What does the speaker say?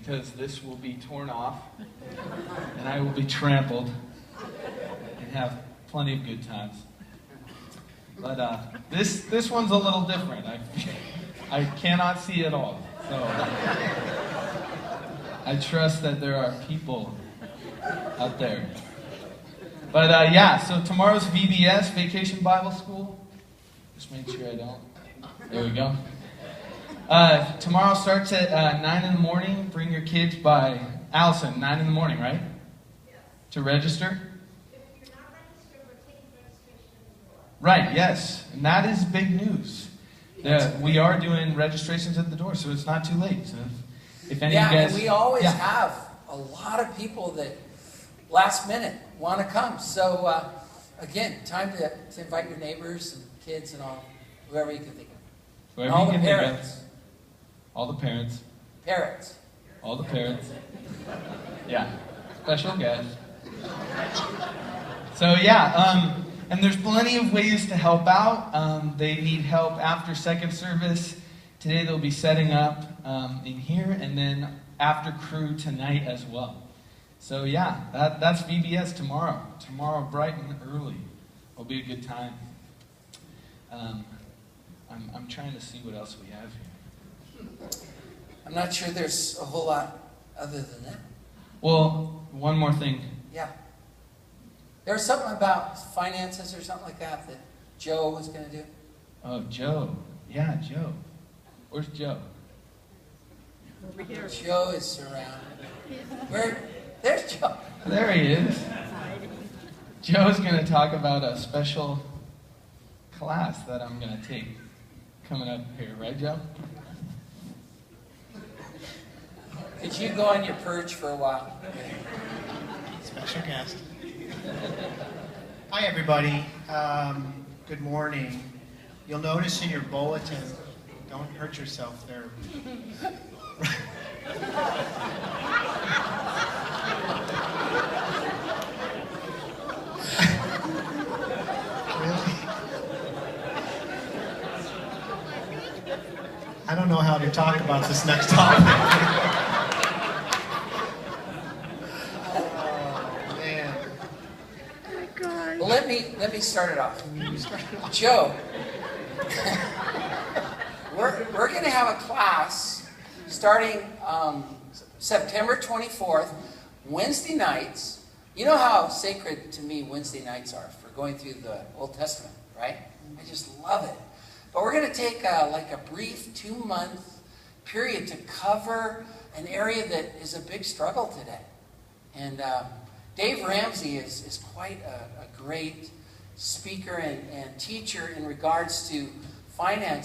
because this will be torn off and I will be trampled and have plenty of good times. But this one's a little different. I cannot see it all. So I trust that there are people out there. But yeah, so tomorrow's VBS, Vacation Bible School. Just make sure I don't. There we go. Tomorrow starts at 9 in the morning. Bring your kids by, Allison, 9 in the morning, right? Yes. To register? If you're not registered, we're taking registration at the door. Right, yes. And that is big news. We are doing registrations at the door, so it's not too late. So if any of you guys... and we always have a lot of people that last minute want to come. So, again, time to invite your neighbors and kids and all, whoever you can think of. Whoever all you the can parents. think of. All the parents. Parrots. All the parents. Yeah. Special guest. So yeah, and there's plenty of ways to help out. They need help after second service. Today they'll be setting up in here, and then after crew tonight as well. So yeah, that's VBS tomorrow. Tomorrow bright and early. It'll be a good time. I'm trying to see what else we have here. I'm not sure there's a whole lot other than that. Well, one more thing. Yeah. There was something about finances or something like that Joe was going to do. Oh, Joe. Yeah, Joe. Where's Joe? Over here. Joe is surrounded. There's Joe. There he is. Joe's going to talk about a special class that I'm going to take coming up here. Right, Joe? Could you go on your perch for a while? Special guest. Hi, everybody. Good morning. You'll notice in your bulletin, don't hurt yourself there. Really? I don't know how to talk about this next topic. Well, let me start it off. Joe, we're going to have a class starting September 24th, Wednesday nights. You know how sacred to me Wednesday nights are for going through the Old Testament, right? I just love it. But we're going to take like a brief 2-month period to cover an area that is a big struggle today. And Dave Ramsey is quite a great speaker and teacher in regards to finance.